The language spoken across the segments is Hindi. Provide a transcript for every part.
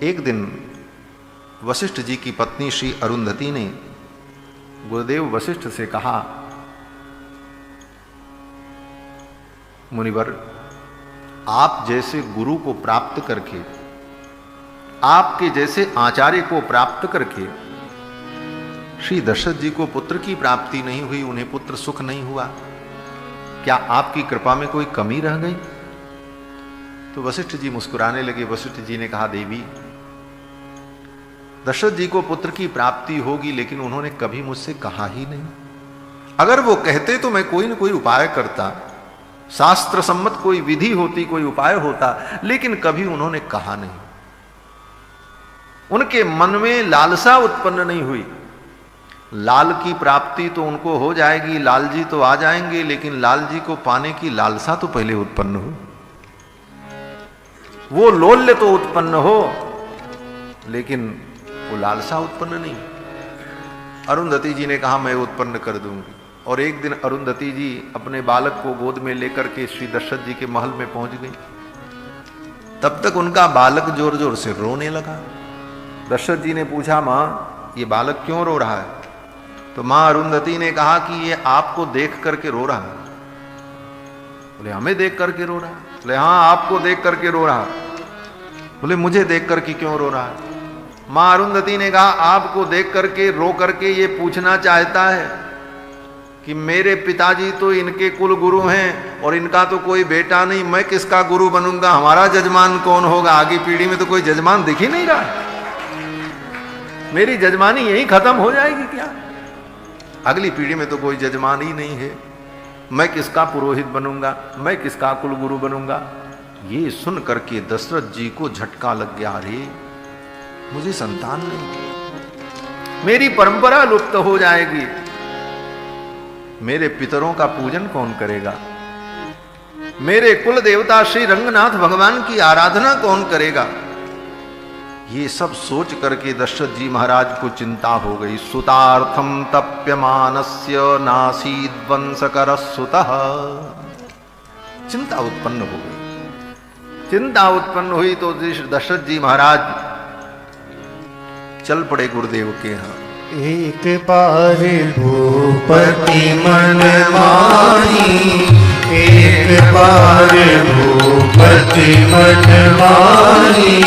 एक दिन वशिष्ठ जी की पत्नी श्री अरुंधति ने गुरुदेव वशिष्ठ से कहा, मुनिवर, आप जैसे गुरु को प्राप्त करके, आपके जैसे आचार्य को प्राप्त करके श्री दशरथ जी को पुत्र की प्राप्ति नहीं हुई, उन्हें पुत्र सुख नहीं हुआ, क्या आपकी कृपा में कोई कमी रह गई? तो वशिष्ठ जी मुस्कुराने लगे। वशिष्ठ जी ने कहा, देवी, दशरथ जी को पुत्र की प्राप्ति होगी, लेकिन उन्होंने कभी मुझसे कहा ही नहीं। अगर वो कहते तो मैं कोई न कोई उपाय करता, शास्त्र सम्मत कोई विधि होती, कोई उपाय होता, लेकिन कभी उन्होंने कहा नहीं। उनके मन में लालसा उत्पन्न नहीं हुई। लाल की प्राप्ति तो उनको हो जाएगी, लाल जी तो आ जाएंगे, लेकिन लाल जी को पाने की लालसा तो पहले उत्पन्न हो, वो लोल्य तो उत्पन्न हो, लेकिन वो लालसा उत्पन्न नहीं। अरुंधति जी ने कहा, मैं उत्पन्न कर दूंगी। और एक दिन अरुंधति जी अपने बालक को गोद में लेकर के श्री दशरथ जी के महल में पहुंच गई। तब तक उनका बालक जोर जोर से रोने लगा। दशरथ जी ने पूछा, मां, ये बालक क्यों रो रहा है? तो मां अरुंधति ने कहा कि ये आपको देख करके रो रहा है। बोले, हमें देख करके रो रहा है? बोले, हाँ, आपको देख करके रो रहा है। बोले, मुझे देख करके क्यों रो रहा है? मां अरुंधति ने कहा, आपको देख करके रो करके ये पूछना चाहता है कि मेरे पिताजी तो इनके कुल गुरु हैं और इनका तो कोई बेटा नहीं, मैं किसका गुरु बनूंगा? हमारा जजमान कौन होगा? आगे पीढ़ी में तो कोई जजमान दिख ही नहीं रहा है। मेरी जजमानी यही खत्म हो जाएगी क्या? अगली पीढ़ी में तो कोई जजमान ही नहीं है, मैं किसका पुरोहित बनूंगा? मैं किसका कुल गुरु बनूंगा? ये सुन करके दशरथ जी को झटका लग गया, अरे मुझे संतान नहीं, मेरी परंपरा लुप्त हो जाएगी, मेरे पितरों का पूजन कौन करेगा? मेरे कुल देवता श्री रंगनाथ भगवान की आराधना कौन करेगा? ये सब सोच करके दशरथ जी महाराज को चिंता हो गई। सुतार्थम तप्यमानस्य नासीद वंशकर सुतः, चिंता उत्पन्न हो गई। चिंता उत्पन्न हुई तो दशरथ जी महाराज चल पड़े गुरुदेव के यहाँ। एक बार भूपति मन माही, एक बार भूपति मन माही,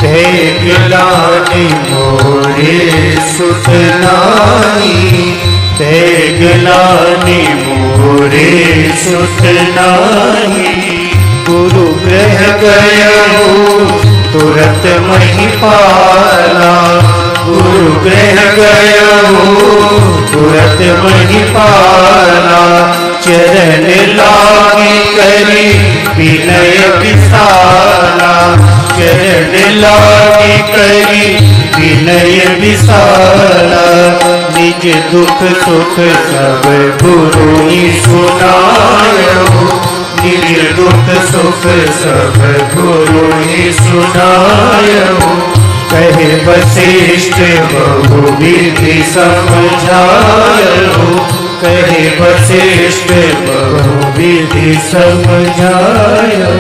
देख लानी मोरे सुत नानी, देख लानी मोरे सुत नानी। गुरु ग्रह गयो तुरत महिपाला, गुरु ग्रह गयो तुरत महिपाला। चरण लागे करी विनय विशाला, चरण लागे करी विनय विशाला। निज दुख सुख सब गुरु ही सुनायो, निज दुख सुख सब गुरु ही सुनायो। कहे वशिष्ठ बहुविधि समझायो, कहे वशिष्ठ बहुविधि समझायो।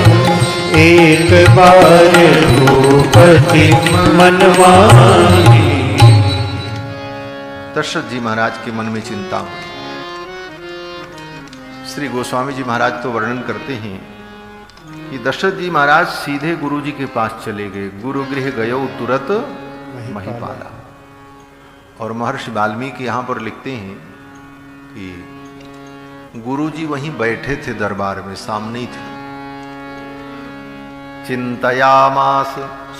एक बार भूपति मन माही। दशरथ जी महाराज के मन में चिंता हुई। श्री गोस्वामी जी महाराज तो वर्णन करते हैं कि दशरथ जी महाराज सीधे गुरु जी के पास चले गए। गुरु गृह गयो तुरत महिपाला। और महर्षि वाल्मीकि यहाँ पर लिखते हैं कि गुरु जी वहीं बैठे थे, दरबार में सामने ही थे। चिंतयामास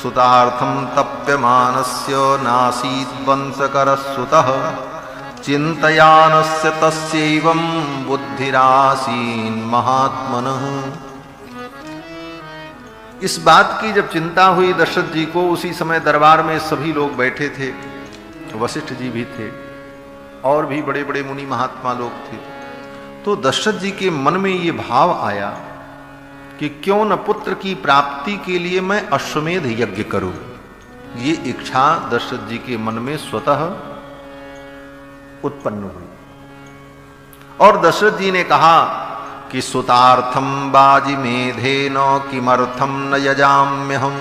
सुतार्थम तप्यमानस्य नासीद वंशकर सुतः, चिंतयानस्य तस्यैवं बुद्धिरासीन महात्मनः। इस बात की जब चिंता हुई दशरथ जी को, उसी समय दरबार में सभी लोग बैठे थे। वशिष्ठ जी भी थे और भी बड़े बड़े मुनि महात्मा लोग थे। तो दशरथ जी के मन में ये भाव आया कि क्यों न पुत्र की प्राप्ति के लिए मैं अश्वमेध यज्ञ करूं। ये इच्छा दशरथ जी के मन में स्वतः उत्पन्न हुई। और दशरथ जी ने कहा कि सुतार्थम बाजी मेधे न किमर्थम न यजाम्यहम।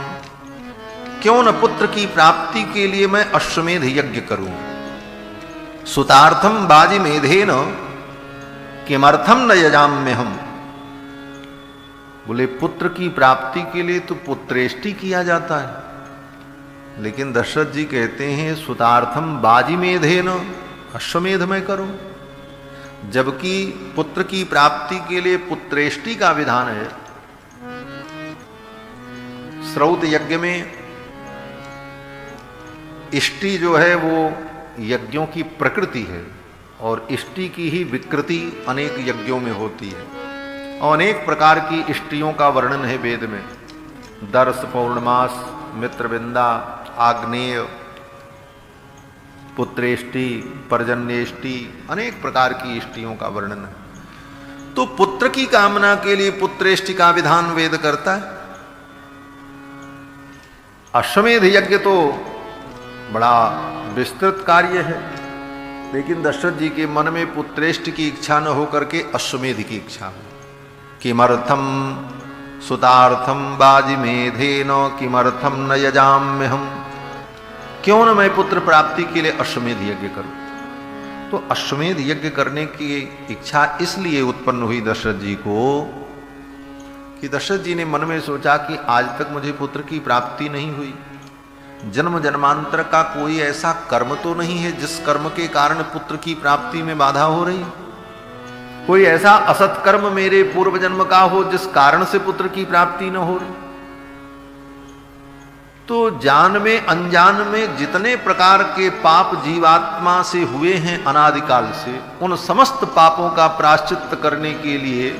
क्यों न पुत्र की प्राप्ति के लिए मैं अश्वमेध यज्ञ करूं। सुतार्थम बाजी मेधेन किमर्थम न यजाम्य हम। बोले पुत्र की प्राप्ति के लिए तो पुत्रेष्टि किया जाता है, लेकिन दशरथ जी कहते हैं सुतार्थम बाजी मेधेन, अश्वमेध में करूं। जबकि पुत्र की प्राप्ति के लिए पुत्रेष्टि का विधान है। श्रौत यज्ञ में इष्टि जो है वो यज्ञों की प्रकृति है, और इष्टि की ही विकृति अनेक यज्ञों में होती है। और अनेक प्रकार की इष्टियों का वर्णन है वेद में। दर्श, पौर्णमास, मित्रविंदा, आग्नेय, पुत्रेष्टि, पर्जन्येष्टि, अनेक प्रकार की इष्टियों का वर्णन है। तो पुत्र की कामना के लिए पुत्रेष्टि का विधान वेद करता है। अश्वमेध यज्ञ तो बड़ा विस्तृत कार्य है, लेकिन दशरथ जी के मन में पुत्रेष्टि की इच्छा न होकर के अश्वमेध की इच्छा हो। किमर्थम सुतार्थम बाजिमेधेन किमर्थम न यजाम्य हम। क्यों न मैं पुत्र प्राप्ति के लिए अश्वमेध यज्ञ करूं। तो अश्वमेध यज्ञ करने की इच्छा इसलिए उत्पन्न हुई दशरथ जी को कि दशरथ जी ने मन में सोचा कि आज तक मुझे पुत्र की प्राप्ति नहीं हुई। जन्म जन्मांतर का कोई ऐसा कर्म तो नहीं है जिस कर्म के कारण पुत्र की प्राप्ति में बाधा हो रही। कोई ऐसा असत कर्म मेरे पूर्व जन्म का हो जिस कारण से पुत्र की प्राप्ति न हो रही। तो जान में अनजान में जितने प्रकार के पाप जीवात्मा से हुए हैं अनादिकाल से, उन समस्त पापों का प्रायश्चित करने के लिए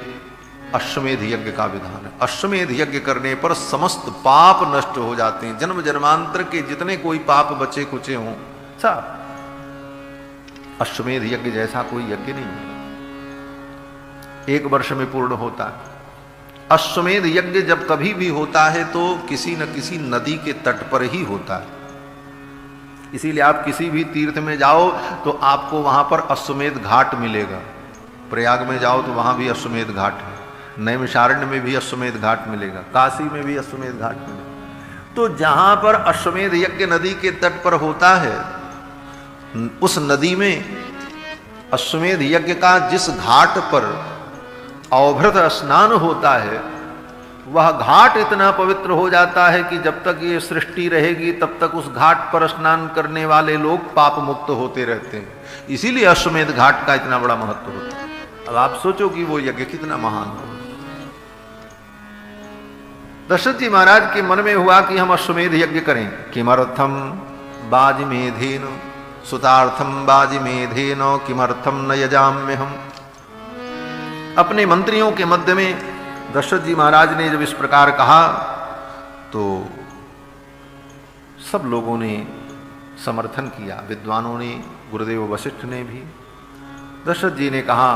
अश्वमेध यज्ञ का विधान है। अश्वमेध यज्ञ करने पर समस्त पाप नष्ट हो जाते हैं। जन्म जन्मांतर के जितने कोई पाप बचे कुचे हों सब, अश्वमेध यज्ञ जैसा कोई यज्ञ नहीं है। 1 वर्ष में पूर्ण होता है। अश्वमेध यज्ञ जब कभी भी होता है तो किसी न किसी नदी के तट पर ही होता है। इसीलिए आप किसी भी तीर्थ में जाओ तो आपको वहां पर अश्वमेध घाट मिलेगा। प्रयाग में जाओ तो वहां भी अश्वमेध घाट है, नैमिषारण्य में भी अश्वमेध घाट मिलेगा, काशी में भी अश्वमेध घाट मिलेगा। तो जहां पर अश्वमेध यज्ञ नदी के तट पर होता है, उस नदी में अश्वमेध यज्ञ का जिस घाट पर अवभृत स्नान होता है, वह घाट इतना पवित्र हो जाता है कि जब तक ये सृष्टि रहेगी तब तक उस घाट पर स्नान करने वाले लोग पाप मुक्त होते रहते हैं। इसीलिए अश्वमेध घाट का इतना बड़ा महत्व होता है। अब आप सोचो कि वो यज्ञ कितना महान हो। दशरथ जी महाराज के मन में हुआ कि हम अश्वमेध यज्ञ करें। किमर्थम बाजिमेधेन सुतार्थम बाजिमेधेन किमर्थम न यजाम्य हम। अपने मंत्रियों के मध्य में दशरथ जी महाराज ने जब इस प्रकार कहा तो सब लोगों ने समर्थन किया। विद्वानों ने, गुरुदेव वशिष्ठ ने भी। दशरथ जी ने कहा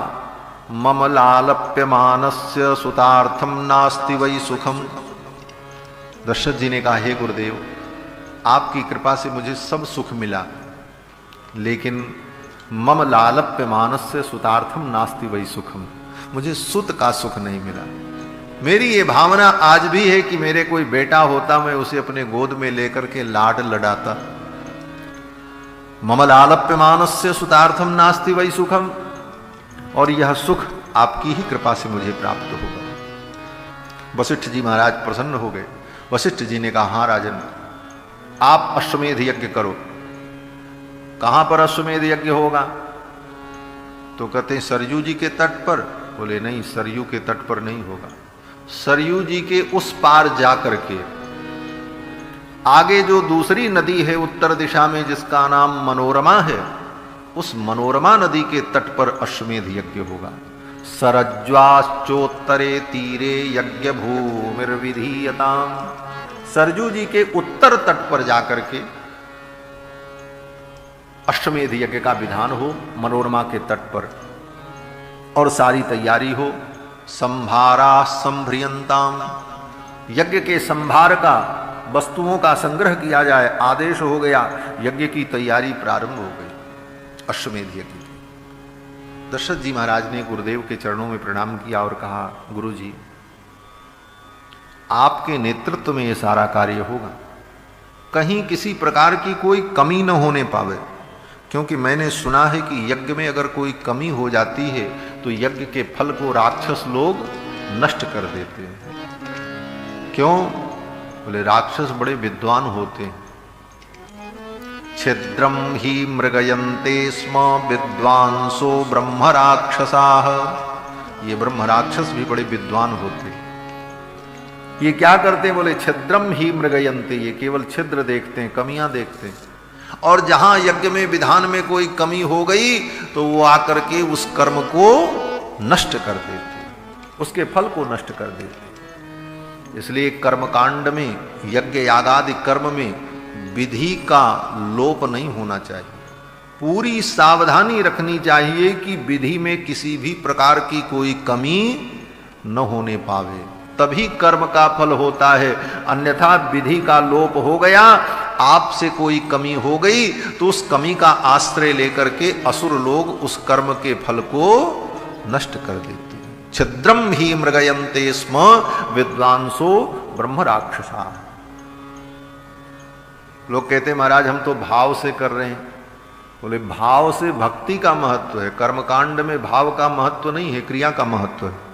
मम लालप्यमानस्य सुतार्थम नास्ति वै सुखम। दशरथ जी ने कहा हे गुरुदेव, आपकी कृपा से मुझे सब सुख मिला, लेकिन मम लालप्यमानस्य सुतार्थम नास्ति वै सुखम, मुझे सुत का सुख नहीं मिला। मेरी ये भावना आज भी है कि मेरे कोई बेटा होता, मैं उसे अपने गोद में लेकर के लाड लडाता। मम लालप्यमानस्य सुतार्थम नास्ति वै सुखम, और यह सुख आपकी ही कृपा से मुझे प्राप्त होगा। वशिष्ठ जी महाराज प्रसन्न हो गए। वशिष्ठ जी ने कहा हाँ राजन, आप अश्वमेध यज्ञ करो। कहां पर अश्वमेध यज्ञ होगा? तो कहते हैं सरयू जी के तट पर। बोले नहीं, सरयू के तट पर नहीं होगा। सरयू जी के उस पार जाकर के आगे जो दूसरी नदी है उत्तर दिशा में, जिसका नाम मनोरमा है, उस मनोरमा नदी के तट पर अश्वमेध यज्ञ होगा। सरज्वाश्चोत्तरे तीरे यज्ञ भूमिर्विधीयताम। सरजू जी के उत्तर तट पर जाकर के अश्वमेध यज्ञ का विधान हो, मनोरमा के तट पर, और सारी तैयारी हो। संभारा संभ्रियंताम, यज्ञ के संभार का, वस्तुओं का संग्रह किया जाए, आदेश हो गया। यज्ञ की तैयारी प्रारंभ हो गई। अश्वमेध यज्ञ। दशरथ जी महाराज ने गुरुदेव के चरणों में प्रणाम किया और कहा गुरु जी, आपके नेतृत्व में यह सारा कार्य होगा। कहीं किसी प्रकार की कोई कमी न होने पावे। क्योंकि मैंने सुना है कि यज्ञ में अगर कोई कमी हो जाती है तो यज्ञ के फल को राक्षस लोग नष्ट कर देते हैं। क्यों? बोले राक्षस बड़े विद्वान होते हैं। छिद्रम ही मृगयन्ते स्म विद्वांसो ब्रह्म राक्षसाः। ये ब्रह्म राक्षस भी बड़े विद्वान होते हैं। ये क्या करते हैं? बोले छिद्रम ही मृगयन्ते, ये केवल छिद्र देखते हैं, कमियां देखते हैं। और जहां यज्ञ में विधान में कोई कमी हो गई तो वो आकर के उस कर्म को नष्ट कर देते, उसके फल को नष्ट कर देते। इसलिए कर्मकांड में, यज्ञ यागादि कर्म में विधि का लोप नहीं होना चाहिए। पूरी सावधानी रखनी चाहिए कि विधि में किसी भी प्रकार की कोई कमी न होने पावे, तभी कर्म का फल होता है। अन्यथा विधि का लोप हो गया, आपसे कोई कमी हो गई तो उस कमी का आश्रय लेकर के असुर लोग उस कर्म के फल को नष्ट कर देते हैं। छिद्रम ही मृगयन्ते स्म विद्वांसो ब्रह्म राक्षसा। लोग कहते महाराज हम तो भाव से कर रहे हैं। बोले भाव से भक्ति का महत्व है, कर्मकांड में भाव का महत्व नहीं है, क्रिया का महत्व है।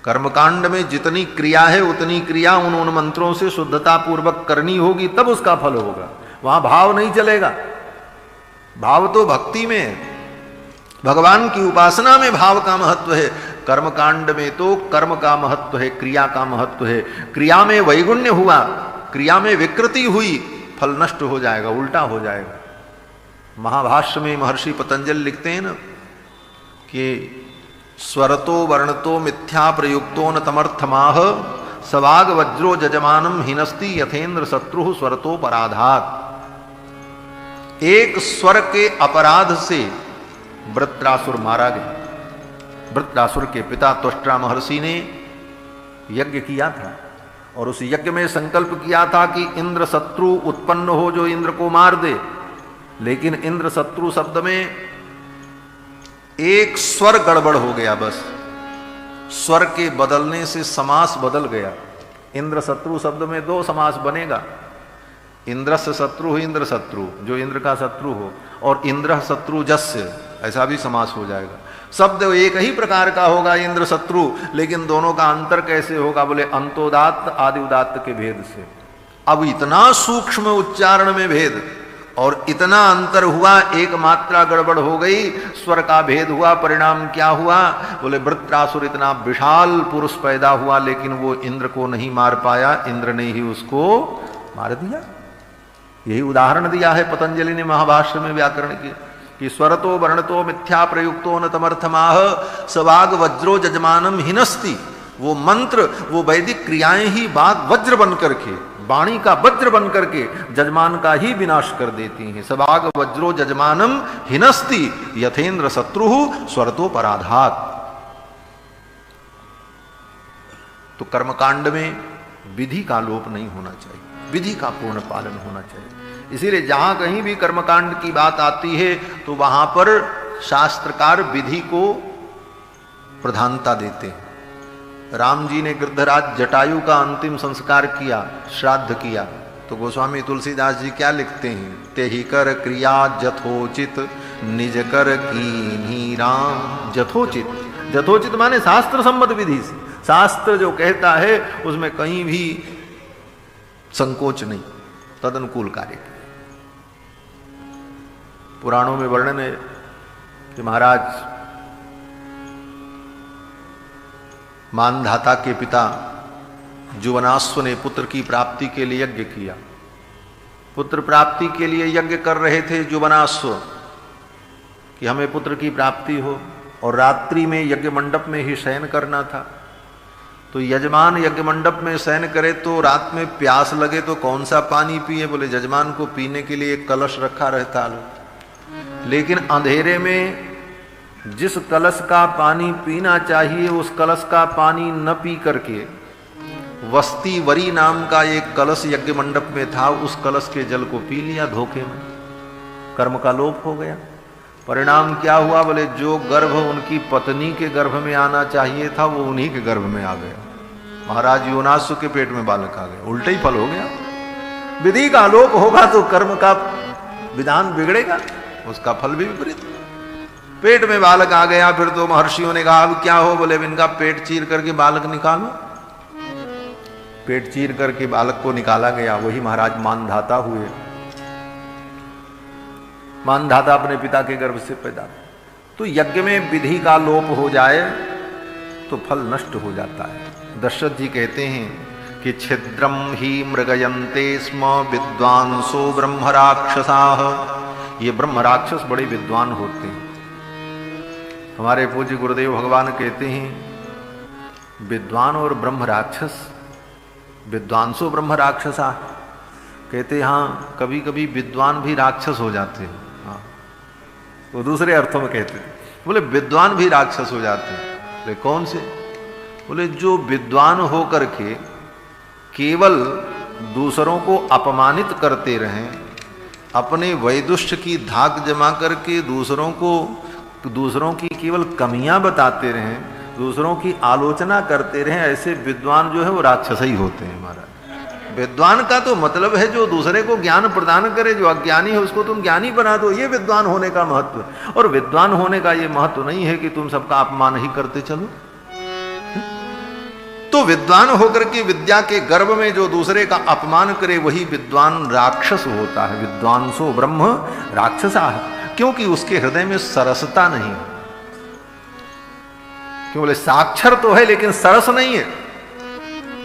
कर्मकांड में जितनी क्रिया है उतनी क्रिया उन मंत्रों से शुद्धता पूर्वक करनी होगी, तब उसका फल होगा। वहां भाव नहीं चलेगा। भाव तो भक्ति में है, भगवान की उपासना में भाव का महत्व है। कर्मकांड में तो कर्म का महत्व है, क्रिया का महत्व है। क्रिया में वैगुण्य हुआ, क्रिया में विकृति हुई, फल नष्ट हो जाएगा, उल्टा हो जाएगा। महाभाष्य में महर्षि पतंजलि लिखते हैं ना कि स्वरतो वर्णतो मिथ्या प्रयुक्तो न तमर्थमाह सवाग वज्रो जजमानम हिनस्ति यथेन्द्र शत्रु स्वरतो पराधात। एक स्वर के अपराध से वृत्रासुर मारा गया। वृत्रासुर के पिता त्वष्ट्रा महर्षि ने यज्ञ किया था और उस यज्ञ में संकल्प किया था कि इंद्र शत्रु उत्पन्न हो जो इंद्र को मार दे। लेकिन इंद्र शत्रु शब्द में एक स्वर गड़बड़ हो गया, बस स्वर के बदलने से समास बदल गया। इंद्र शत्रु शब्द में दो समास बनेगा, इंद्रस्य शत्रु इंद्र शत्रु, जो इंद्र का शत्रु हो, और इंद्र शत्रु जस्य, ऐसा भी समास हो जाएगा। शब्द एक ही प्रकार का होगा इंद्र शत्रु, लेकिन दोनों का अंतर कैसे होगा? बोले अंतोदात्त आदि उदात्त के भेद से। अब इतना सूक्ष्म उच्चारण में भेद और इतना अंतर हुआ, एक मात्रा गड़बड़ हो गई, स्वर का भेद हुआ, परिणाम क्या हुआ? बोले वृत्रासुर इतना विशाल पुरुष पैदा हुआ, लेकिन वो इंद्र को नहीं मार पाया, इंद्र ने ही उसको मार दिया। यही उदाहरण दिया है पतंजलि ने महाभाष्य में व्याकरण के, कि स्वरतो वर्णतो मिथ्या प्रयुक्तो न तमर्थमाह सवाग वज्रो जजमानम हिनस्ति। वो मंत्र, वो वैदिक क्रियाएं ही बाग वज्र बन करके, वाणी का वज्र बन करके जजमान का ही विनाश कर देती हैं। सवाग वज्रो जजमानम हिनस्ति यथेन्द्र शत्रु स्वरतो पराधात। तो कर्मकांड में विधि का लोप नहीं होना चाहिए, विधि का पूर्ण पालन होना चाहिए। इसीलिए जहां कहीं भी कर्मकांड की बात आती है तो वहां पर शास्त्रकार विधि को प्रधानता देते हैं। राम जी ने गिरधराज जटायु का अंतिम संस्कार किया, श्राद्ध किया, तो गोस्वामी तुलसीदास जी क्या लिखते हैं? तेहि कर क्रिया जथोचित निज कर कीन्ही राम। जथोचित, जथोचित माने शास्त्र सम्मत विधि से। शास्त्र जो कहता है उसमें कहीं भी संकोच नहीं, तदनुकूल कार्य। पुराणों में वर्णन है कि महाराज मानधाता के पिता जुवनाश्व ने पुत्र की प्राप्ति के लिए यज्ञ किया। पुत्र प्राप्ति के लिए यज्ञ कर रहे थे जुवनाश्व कि हमें पुत्र की प्राप्ति हो, और रात्रि में यज्ञ मंडप में ही शयन करना था। तो यजमान यज्ञ मंडप में शयन करे तो रात में प्यास लगे तो कौन सा पानी पिए? बोले यजमान को पीने के लिए एक कलश रखा रहता है, लेकिन अंधेरे में जिस कलश का पानी पीना चाहिए उस कलश का पानी न पी करके वस्ती वरी नाम का एक कलश यज्ञ मंडप में था, उस कलश के जल को पी लिया धोखे में। कर्म का लोप हो गया। परिणाम क्या हुआ? बोले जो गर्भ उनकी पत्नी के गर्भ में आना चाहिए था वो उन्हीं के गर्भ में आ गया। महाराज योनासु के पेट में बालक आ गया, उल्टा ही फल हो गया। विधि का लोप होगा तो कर्म का विधान बिगड़ेगा, उसका फल भी विपरीत। पेट में बालक आ गया, फिर तो महर्षियों ने कहा अब क्या हो, बोले इनका पेट चीर करके बालक निकालो। पेट चीर करके बालक को निकाला गया। वही महाराज मानधाता हुए। मानधाता अपने पिता के गर्भ से पैदा। तो यज्ञ में विधि का लोप हो जाए तो फल नष्ट हो जाता है। दशरथ जी कहते हैं कि छिद्रम ही मृगयन्ते स्म विद्वांसो ब्रह्म राक्षसाः। ये ब्रह्म राक्षस बड़े विद्वान होते हैं। हमारे पूज्य गुरुदेव भगवान कहते हैं विद्वान और ब्रह्म राक्षस, विद्वांसो ब्रह्म राक्षसा। कहते हाँ, कभी कभी विद्वान भी राक्षस हो जाते हैं। हाँ, वो दूसरे अर्थों में कहते हैं। बोले विद्वान भी राक्षस हो जाते हैं। बोले कौन से? बोले जो विद्वान होकर के केवल दूसरों को अपमानित करते रहें, अपने वैदुष्य की धाक जमा करके दूसरों की केवल कमियां बताते रहें, दूसरों की आलोचना करते रहें, ऐसे विद्वान जो है वो राक्षस ही होते हैं। हमारा विद्वान का तो मतलब है जो दूसरे को ज्ञान प्रदान करे। जो अज्ञानी है उसको तुम ज्ञानी बना दो, ये विद्वान होने का महत्व है। और विद्वान होने का ये महत्व नहीं है कि तुम सबका अपमान ही करते चलो। तो विद्वान होकर के विद्या के गर्भ में जो दूसरे का अपमान करे वही विद्वान राक्षस होता है। विद्वांसो ब्रह्म राक्षसा है, क्योंकि उसके हृदय में सरसता नहीं। क्यों? बोले साक्षर तो है लेकिन सरस नहीं है।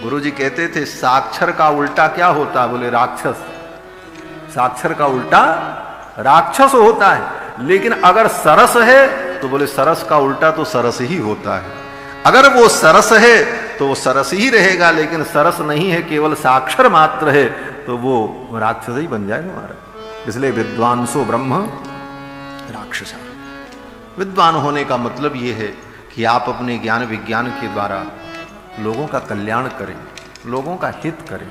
गुरुजी कहते थे साक्षर का उल्टा क्या होता है? बोले राक्षस। साक्षर का उल्टा राक्षस होता है। लेकिन अगर सरस है तो बोले सरस का उल्टा तो सरस ही होता है। अगर वो सरस है तो वो सरस ही रहेगा, लेकिन सरस नहीं है, केवल साक्षर मात्र है, तो वो राक्षस ही बन जाएगा हमारा। इसलिए विद्वांसो ब्रह्म राक्षसा। विद्वान होने का मतलब ये है कि आप अपने ज्ञान विज्ञान के द्वारा लोगों का कल्याण करें, लोगों का हित करें।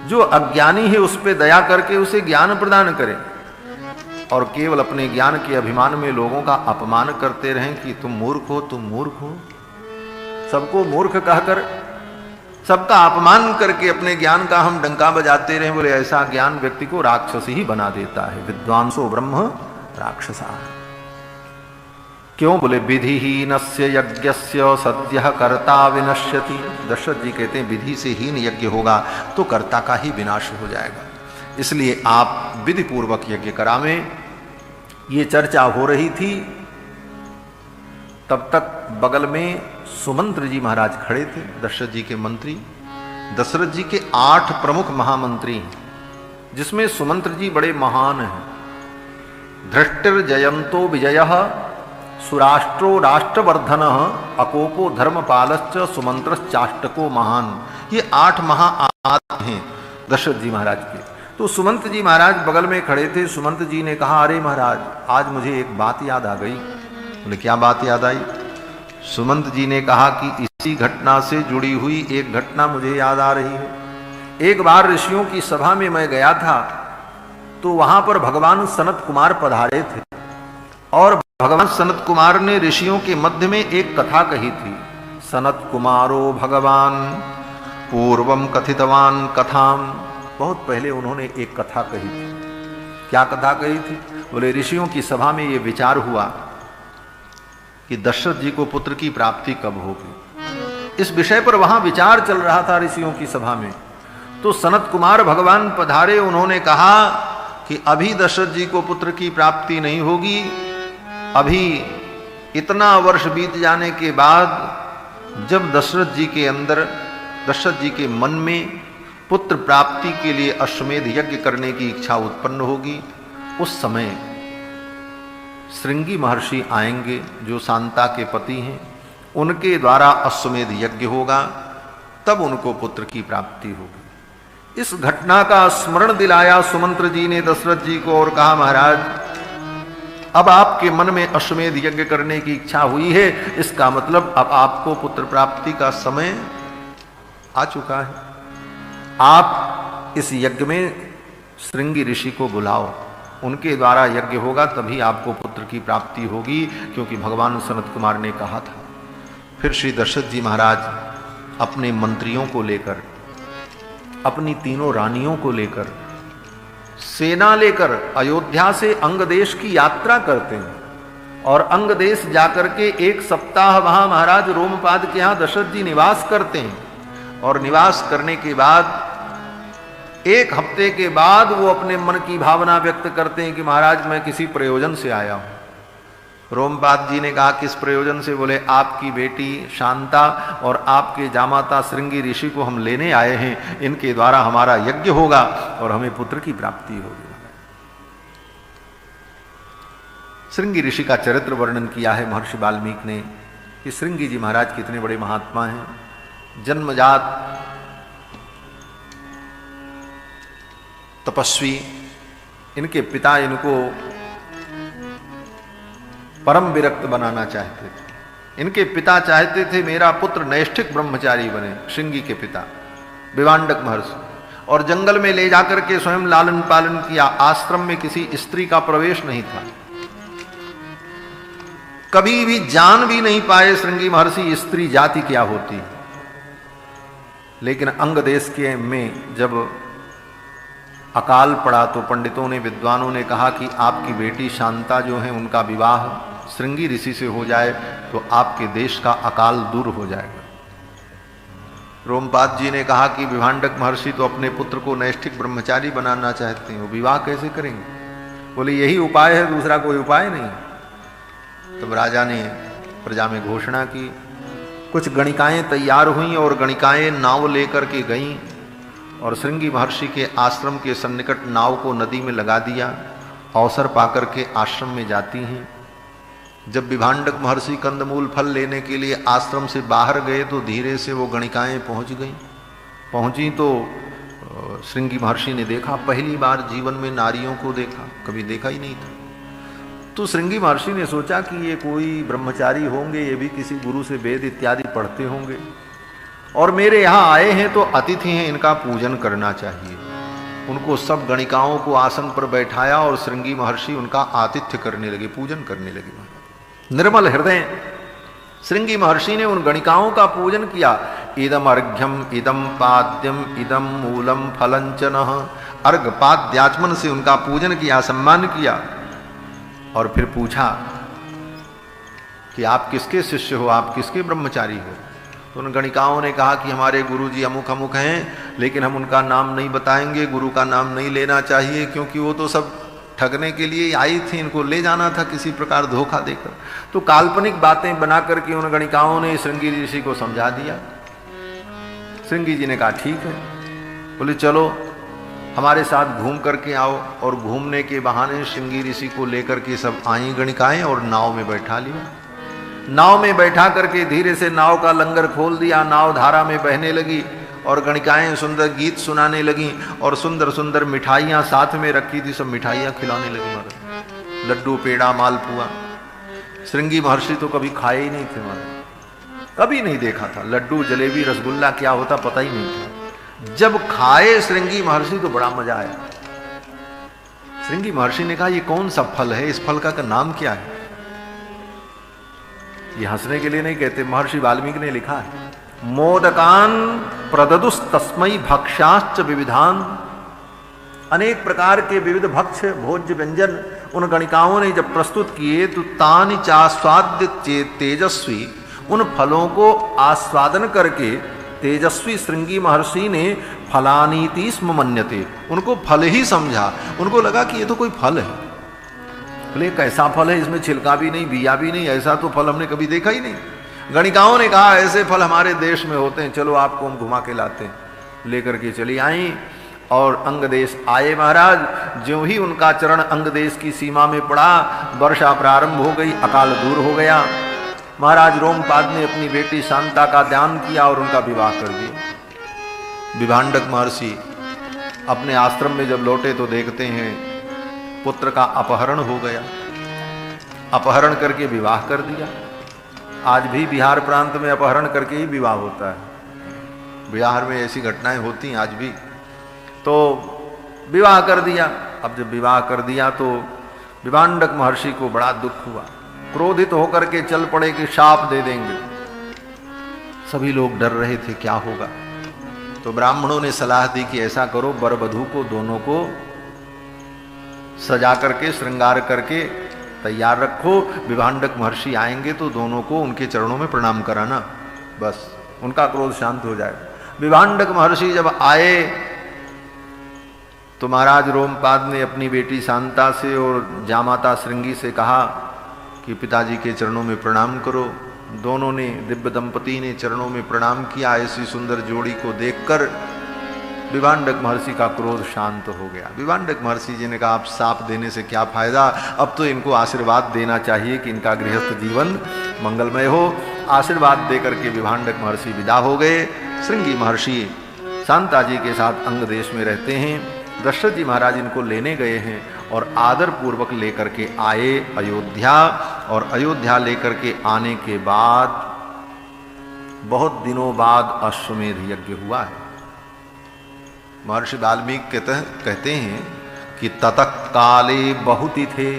जो अज्ञानी है उस पर दया करके उसे ज्ञान प्रदान करें, और केवल अपने ज्ञान के अभिमान में लोगों का अपमान करते रहें कि तुम मूर्ख हो, तुम मूर्ख हो। सबको मूर्ख कहकर, सबका अपमान करके अपने ज्ञान का हम डंका बजाते रहें। बोले ऐसा ज्ञान व्यक्ति को राक्षस ही बना देता है। विद्वांसो ब्रह्म राक्षसा। क्यों? बोले विधिहीनस्य यज्ञस्य सद्यः कर्ता विनश्यति। दशरथ जी कहते हैं विधि से हीन यज्ञ होगा तो कर्ता का ही विनाश हो जाएगा। इसलिए आप विधि पूर्वक यज्ञ करावें। ये चर्चा हो रही थी, तब तक बगल में सुमंत्र जी महाराज खड़े थे, दशरथ जी के मंत्री। दशरथ जी के 8 प्रमुख महामंत्री हैं, जिसमें सुमंत्र जी बड़े महान हैं। धृष्टिर्जयंतो विजयः, सुराष्ट्रो राष्ट्रवर्धन, अकोपो धर्मपालश्च, सुमंत्रश्चाष्टको महान। ये 8 महाआत्मा हैं दशरथ जी महाराज के। तो सुमंत जी महाराज बगल में खड़े थे। सुमंत जी ने कहा अरे महाराज, आज मुझे एक बात याद आ गई। बोले क्या बात याद आई? सुमंत जी ने कहा कि इसी घटना से जुड़ी हुई एक घटना मुझे याद आ रही है। एक बार ऋषियों की सभा में मैं गया था, तो वहां पर भगवान सनत कुमार पधारे थे, और भगवान सनत कुमार ने ऋषियों के मध्य में एक कथा कही थी। सनत कुमारो भगवान पूर्वम कथितवान कथाम। बहुत पहले उन्होंने एक कथा कही थी। क्या कथा कही थी? बोले ऋषियों की सभा में ये विचार हुआ कि दशरथ जी को पुत्र की प्राप्ति कब होगी। इस विषय पर वहां विचार चल रहा था ऋषियों की सभा में। तो सनत कुमार भगवान पधारे। उन्होंने कहा कि अभी दशरथ जी को पुत्र की प्राप्ति नहीं होगी। अभी इतना वर्ष बीत जाने के बाद जब दशरथ जी के अंदर, दशरथ जी के मन में पुत्र प्राप्ति के लिए अश्वमेध यज्ञ करने की इच्छा उत्पन्न होगी, उस समय श्रृंगी महर्षि आएंगे जो शांता के पति हैं। उनके द्वारा अश्वमेध यज्ञ होगा, तब उनको पुत्र की प्राप्ति होगी। इस घटना का स्मरण दिलाया सुमंत्र जी ने दशरथ जी को, और कहा महाराज अब आपके मन में अश्वमेध यज्ञ करने की इच्छा हुई है, इसका मतलब अब आपको पुत्र प्राप्ति का समय आ चुका है। आप इस यज्ञ में श्रृंगी ऋषि को बुलाओ, उनके द्वारा यज्ञ होगा, तभी आपको पुत्र की प्राप्ति होगी, क्योंकि भगवान सनत कुमार ने कहा था। फिर श्री दशरथ जी महाराज अपने मंत्रियों को लेकर अपनी तीनों रानियों को लेकर सेना लेकर अयोध्या से अंग देश की यात्रा करते हैं और अंग देश जाकर के 1 सप्ताह वहां महाराज रोमपाद के यहां दशरथ जी निवास करते हैं और निवास करने के बाद 1 हफ्ते के बाद वो अपने मन की भावना व्यक्त करते हैं कि महाराज मैं किसी प्रयोजन से आया हूं। रोमपाद जी ने कहा किस प्रयोजन से? बोले आपकी बेटी शांता और आपके जामाता श्रृंगी ऋषि को हम लेने आए हैं, इनके द्वारा हमारा यज्ञ होगा और हमें पुत्र की प्राप्ति होगी। श्रृंगी ऋषि का चरित्र वर्णन किया है महर्षि वाल्मीकि ने कि श्रृंगी जी महाराज कितने बड़े महात्मा हैं। जन्मजात तपस्वी, इनके पिता इनको परम विरक्त बनाना चाहते थे। इनके पिता चाहते थे मेरा पुत्र नैष्ठिक ब्रह्मचारी बने, श्रृंगी के पिता विवांडक महर्षि, और जंगल में ले जाकर के स्वयं लालन पालन किया। आश्रम में किसी स्त्री का प्रवेश नहीं था। कभी भी जान भी नहीं पाए श्रृंगी महर्षि स्त्री जाति क्या होती है। लेकिन अंग देश के में जब अकाल पड़ा तो पंडितों ने, विद्वानों ने कहा कि आपकी बेटी शांता जो है उनका विवाह श्रृंगी ऋषि से हो जाए तो आपके देश का अकाल दूर हो जाएगा। रोमपाद जी ने कहा कि विभांडक महर्षि तो अपने पुत्र को नैष्ठिक ब्रह्मचारी बनाना चाहते हैं, वो विवाह कैसे करेंगे? बोले यही उपाय है, दूसरा कोई उपाय नहीं। तब राजा ने प्रजा में घोषणा की। कुछ गणिकाएं तैयार हुई और गणिकाएं नाव लेकर के गईं और श्रृंगी महर्षि के आश्रम के सन्निकट नाव को नदी में लगा दिया। अवसर पाकर के आश्रम में जाती हैं। जब विभांडक महर्षि कंदमूल फल लेने के लिए आश्रम से बाहर गए तो धीरे से वो गणिकाएं पहुंच गईं। पहुंची तो श्रृंगी महर्षि ने देखा, पहली बार जीवन में नारियों को देखा, कभी देखा ही नहीं था। तो श्रृंगी महर्षि ने सोचा कि ये कोई ब्रह्मचारी होंगे, ये भी किसी गुरु से वेद इत्यादि पढ़ते होंगे और मेरे यहाँ आए हैं तो अतिथि हैं, इनका पूजन करना चाहिए। उनको सब गणिकाओं को आसन पर बैठाया और श्रृंगी महर्षि उनका आतिथ्य करने लगे, पूजन करने लगे। निर्मल हृदय श्रृंगी महर्षि ने उन गणिकाओं का पूजन किया। इदम अर्घ्यम इदम पाद्यम इदम मूलम फलंचन, अर्घ पाद्याचमन से उनका पूजन किया, सम्मान किया और फिर पूछा कि आप किसके शिष्य हो, आप किसके ब्रह्मचारी हो? तो उन गणिकाओं ने कहा कि हमारे गुरुजी अमुक अमुक हैं, लेकिन हम उनका नाम नहीं बताएंगे, गुरु का नाम नहीं लेना चाहिए क्योंकि वो तो सब ठगने के लिए आई थी, इनको ले जाना था किसी प्रकार धोखा देकर। तो काल्पनिक बातें बना करके उन गणिकाओं ने श्रृंगी ऋषि को समझा दिया। श्रृंगी जी ने कहा ठीक है। बोले चलो हमारे साथ घूम करके आओ। और घूमने के बहाने श्रृंगी ऋषि को लेकर के सब आई गणिकाएं और नाव में बैठा लिया। नाव में बैठा करके धीरे से नाव का लंगर खोल दिया। नाव धारा में बहने लगी और गणिकाएं सुंदर गीत सुनाने लगी और सुंदर सुंदर मिठाइयाँ साथ में रखी थी, सब मिठाइयाँ खिलाने लगी महाराज, लड्डू पेड़ा मालपुआ। श्रृंगी महर्षि तो कभी खाए ही नहीं थे महाराज, कभी नहीं देखा था लड्डू जलेबी रसगुल्ला क्या होता पता ही नहीं था। जब खाए श्रृंगी महर्षि तो बड़ा मजा आया। श्रृंगी महर्षि ने कहा ये कौन सा फल है, इस फल का नाम क्या है? ये हंसने के लिए नहीं कहते, महर्षि वाल्मीकि ने लिखा है मोदकान प्रददुस्तस्मै भक्ष्याश्च विविधान। अनेक प्रकार के विविध भक्ष्य भोज्य व्यंजन उन गणिकाओं ने जब प्रस्तुत किए तो तानि चास्वाद्य तेजस्वी, उन फलों को आस्वादन करके तेजस्वी श्रृंगी महर्षि ने फलानीति स्म मन्यते, उनको फल ही समझा। उनको लगा कि ये तो कोई फल है। बोले कैसा फल है, इसमें छिलका भी नहीं बिया भी नहीं, ऐसा तो फल हमने कभी देखा ही नहीं। गणिकाओं ने कहा ऐसे फल हमारे देश में होते हैं, चलो आपको हम घुमा के लाते हैं। लेकर के चली आई और अंग देश आए महाराज। ज्यों ही उनका चरण अंग देश की सीमा में पड़ा, वर्षा प्रारंभ हो गई, अकाल दूर हो गया। महाराज रोमपाद ने अपनी बेटी शांता का ध्यान किया और उनका विवाह कर दिया। विभांडक महर्षि अपने आश्रम में जब लौटे तो देखते हैं पुत्र का अपहरण हो गया। अपहरण करके विवाह कर दिया। आज भी बिहार प्रांत में अपहरण करके ही विवाह होता है। बिहार में ऐसी घटनाएं होती हैं आज भी। तो विवाह कर दिया। अब जब विवाह कर दिया तो विभांडक महर्षि को बड़ा दुख हुआ। क्रोधित होकर के चल पड़े कि शाप दे देंगे। सभी लोग डर रहे थे क्या होगा। तो ब्राह्मणों ने सलाह दी कि ऐसा करो, वर वधू को दोनों को सजा करके श्रृंगार करके तैयार रखो, विभांडक महर्षि आएंगे तो दोनों को उनके चरणों में प्रणाम कराना, बस उनका क्रोध शांत हो जाएगा। विभांडक महर्षि जब आए तो महाराज रोमपाद ने अपनी बेटी शांता से और जामाता श्रृंगी से कहा कि पिताजी के चरणों में प्रणाम करो। दोनों ने, दिव्य दंपति ने चरणों में प्रणाम किया। ऐसी सुंदर जोड़ी को देखकर विभांडक महर्षि का क्रोध शांत हो गया। विभांडक महर्षि जी ने कहा, आप साप देने से क्या फायदा, अब तो इनको आशीर्वाद देना चाहिए कि इनका गृहस्थ जीवन मंगलमय हो। आशीर्वाद देकर के विभांडक महर्षि विदा हो गए। श्रृंगी महर्षि शांता जी के साथ अंग देश में रहते हैं। दशरथ जी महाराज इनको लेने गए हैं और आदर पूर्वक लेकर के आए अयोध्या। और अयोध्या लेकर के आने के बाद बहुत दिनों बाद अश्वमेध यज्ञ हुआ है। महर्षि वाल्मीकि कहते हैं कि ततः काले बहुति थे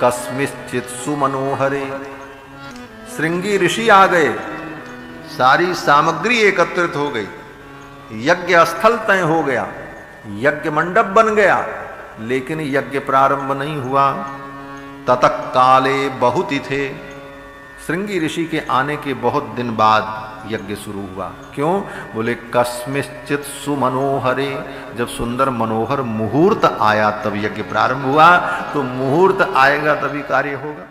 कस्मिश्चित सुमनोहरे। श्रृंगी ऋषि आ गए, सारी सामग्री एकत्रित हो गई, यज्ञ स्थल तय हो गया, यज्ञ मंडप बन गया, लेकिन यज्ञ प्रारंभ नहीं हुआ। ततः काले बहुत ही थे, श्रृंगी ऋषि के आने के बहुत दिन बाद यज्ञ शुरू हुआ। क्यों? बोले कस्मिश्चित सुमनोहरे, जब सुंदर मनोहर मुहूर्त आया तब यज्ञ प्रारंभ हुआ। तो मुहूर्त आएगा तभी कार्य होगा।